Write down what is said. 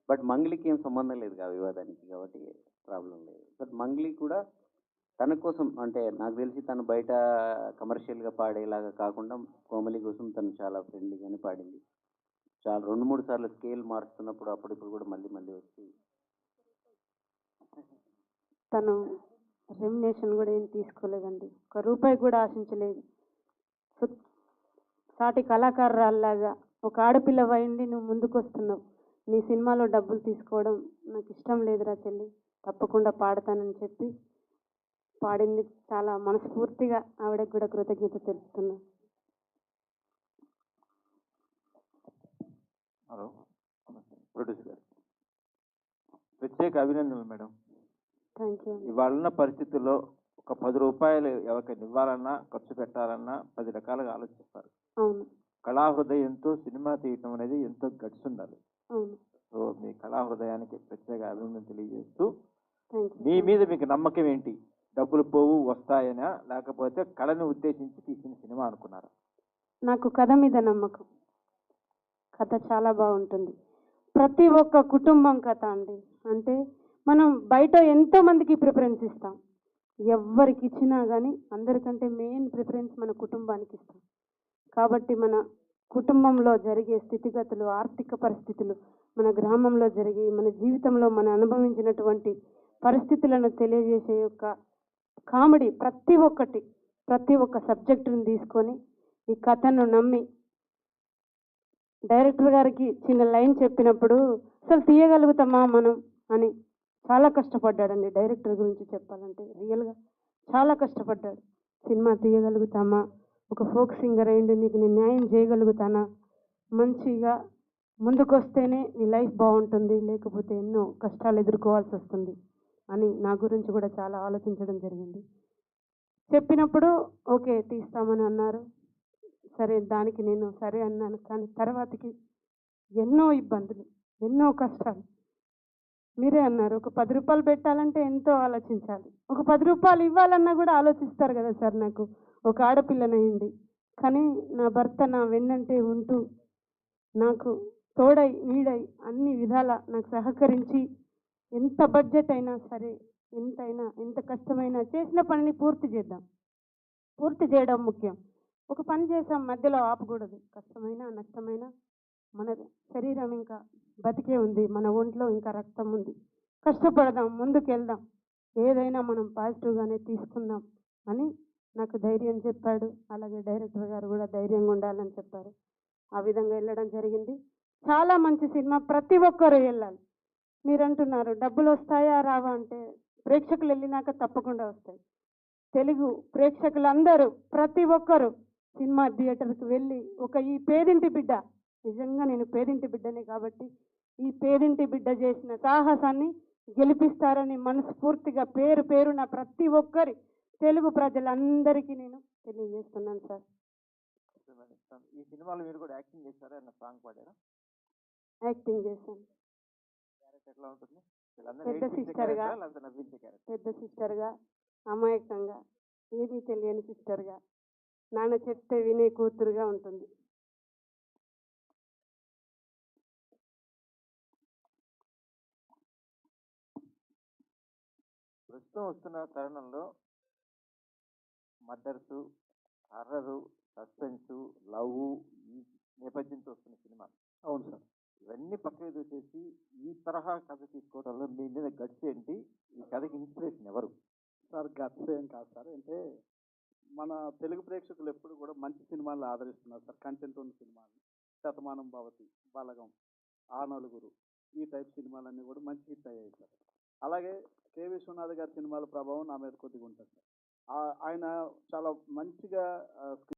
But మంగ్లీకి ఏం సంబంధం లేదు ఆ వివాదానికి కాబట్టి ప్రాబ్లం లేదు. బట్ మంగ్లీ కూడా తన కోసం అంటే నాకు తెలిసి తను బయట కమర్షియల్‌గా పాడేలాగా కాకుండా కోమలి కోసం తను చాలా ఫ్రెండ్లీగానే పాడింది. చాలా 2, 3 సార్లు స్కేల్ మారుస్తున్నప్పుడు అప్పుడిప్పుడు కూడా మళ్ళీ మళ్ళీ వచ్చి తను రెమ్యునేషన్ కూడా ఏం తీసుకోలేదండి. ఒక్క రూపాయి కూడా ఆశించలేదు. సాటి కళాకారురాల్లాగా ఒక ఆడపిల్లవైండి నువ్వు ముందుకొస్తున్నావు. నీ సినిమాలో డబ్బులు తీసుకోవడం నాకు ఇష్టం లేదురా చెల్లి, తప్పకుండా పాడతానని చెప్పి పాడింది. చాలా మనస్ఫూర్తిగా ఆవిడకి కూడా కృతజ్ఞత తెలుపుతున్నా. హలో, ప్రొడ్యూసర్ గారు ప్రత్యేక అభినందనలు మేడం. Thank you. ఇవాళ పరిస్థితుల్లో ఒక 10 రూపాయలు ఎవరికైనా ఇవ్వాలన్నా ఖర్చు పెట్టాలన్నా 10 రకాలుగా ఆలోచిస్తారు. అవును. కళాహృదయంతో సినిమా తీయటం అనేది ఎంతో గట్స్ ఉండాలి. అవును. సో మీ కళాహృదయానికి ప్రత్యేక అభినందన తెలియజేస్తూ, థ్యాంక్ మీ యూ. మీద మీకు నమ్మకం ఏంటి? డబ్బులు పోవు వస్తాయనా, లేకపోతే కళని ఉద్దేశించి తీసిన సినిమా అనుకున్నారా? నాకు కథ మీద నమ్మకం. కథ చాలా బాగుంటుంది. ప్రతి ఒక్క కుటుంబం కథ అండి. అంటే మనం బయట ఎంతో మందికి ప్రిఫరెన్స్ ఇస్తాం, ఎవరికి ఇచ్చినా కానీ అందరికంటే మెయిన్ ప్రిఫరెన్స్ మన కుటుంబానికి ఇస్తాం. కాబట్టి మన కుటుంబంలో జరిగే స్థితిగతులు, ఆర్థిక పరిస్థితులు, మన గ్రామంలో జరిగే, మన జీవితంలో మనం అనుభవించినటువంటి పరిస్థితులను తెలియజేసే యొక్క కామెడీ ప్రతి ఒక్క సబ్జెక్టుని తీసుకొని ఈ కథను నమ్మి డైరెక్టర్ గారికి చిన్న లైన్ చెప్పినప్పుడు అసలు తీయగలుగుతామా మనం అని చాలా కష్టపడ్డాడండి. డైరెక్టర్ గురించి చెప్పాలంటే రియల్గా చాలా కష్టపడ్డాడు. సినిమా తీయగలుగుతామా, ఒక ఫోక్ సింగర్ అయింది నీకు నేను న్యాయం చేయగలుగుతానా, మంచిగా ముందుకొస్తేనే నీ లైఫ్ బాగుంటుంది, లేకపోతే ఎన్నో కష్టాలు ఎదుర్కోవాల్సి వస్తుంది అని నా గురించి కూడా చాలా ఆలోచించడం జరిగింది. చెప్పినప్పుడు ఓకే తీస్తామని అన్నారు. సరే దానికి నేను సరే అన్నాను. కానీ తర్వాతకి ఎన్నో ఇబ్బందులు, ఎన్నో కష్టాలు. మీరే అన్నారు ఒక 10 రూపాయలు పెట్టాలంటే ఎంతో ఆలోచించాలి. ఒక 10 రూపాయలు ఇవ్వాలన్నా కూడా ఆలోచిస్తారు కదా సార్. నాకు ఒక ఆడపిల్లనయింది, కానీ నా భర్త నా వెన్నంటే ఉంటూ నాకు తోడై నీడై అన్ని విధాల నాకు సహకరించి ఎంత బడ్జెట్ అయినా సరే, ఎంతైనా ఎంత కష్టమైనా చేసిన పనిని పూర్తి చేద్దాం. పూర్తి చేయడం ముఖ్యం. ఒక పని చేసాం మధ్యలో ఆపకూడదు. కష్టమైనా నష్టమైనా మన శరీరం ఇంకా బతికే ఉంది, మన ఒంట్లో ఇంకా రక్తం ఉంది. కష్టపడదాం, ముందుకెళ్దాం, ఏదైనా మనం పాజిటివ్గానే తీసుకుందాం అని నాకు ధైర్యం చెప్పాడు. అలాగే డైరెక్టర్ గారు కూడా ధైర్యంగా ఉండాలని చెప్పారు. ఆ విధంగా వెళ్ళడం జరిగింది. చాలా మంచి సినిమా, ప్రతి ఒక్కరు వెళ్ళాలి. మీరు అంటున్నారు డబ్బులు వస్తాయా రావా అంటే, ప్రేక్షకులు వెళ్ళినాక తప్పకుండా వస్తాయి. తెలుగు ప్రేక్షకులందరూ ప్రతి ఒక్కరూ సినిమా థియేటర్కి వెళ్ళి ఈ పేదింటి బిడ్డ, నిజంగా నేను పేదింటి బిడ్డనే కాబట్టి ఈ పేదింటి బిడ్డ చేసిన సాహసాన్ని గెలిపిస్తారని మనస్ఫూర్తిగా పేరు పేరున ప్రతి ఒక్కరి తెలుగు ప్రజలందరికీ నేను తెలియజేస్తున్నాను సార్. ఈ సినిమాలో మీరు కూడా యాక్టింగ్ చేశారా? అన్న సాంగ్ పాడారా? యాక్టింగ్ చేశాను. క్యారెక్టర్ ఎట్లా ఉంటుంది? పెద్ద సిస్టర్గా, అమాయకంగా, ఏమీ తెలియని సిస్టర్గా, నాన్న చెప్తే వినే కూతురుగా ఉంటుంది. ప్రస్తుతం వస్తున్న తరుణంలో మర్డర్సు, హర్రరు, సస్పెన్సు, లవ్ ఈ నేపథ్యంతో వస్తున్న సినిమా. అవును సార్. ఇవన్నీ పక్కన చూసేసి ఈ తరహా కథ తీసుకోవడంలో మీ మీద గట్స్ ఏంటి? ఈ కథకి ఇన్స్పిరేషన్ ఎవరు? సార్ గట్స్ ఏం కాదు సార్. అంటే మన తెలుగు ప్రేక్షకులు ఎప్పుడు కూడా మంచి సినిమాలు ఆదరిస్తున్నారు సార్. కంటెంట్ ఉన్న సినిమాలు, శతమానం భవతి, బలగం, ఆ నలుగురు, ఈ టైప్ సినిమాలన్నీ కూడా మంచి హిట్ అయ్యాయి సార్. అలాగే కె విశ్వనాథ్ గారి సినిమాల ప్రభావం నా మీద కొద్దిగా ఉంటుంది సార్. ఆయన చాలా మంచిగా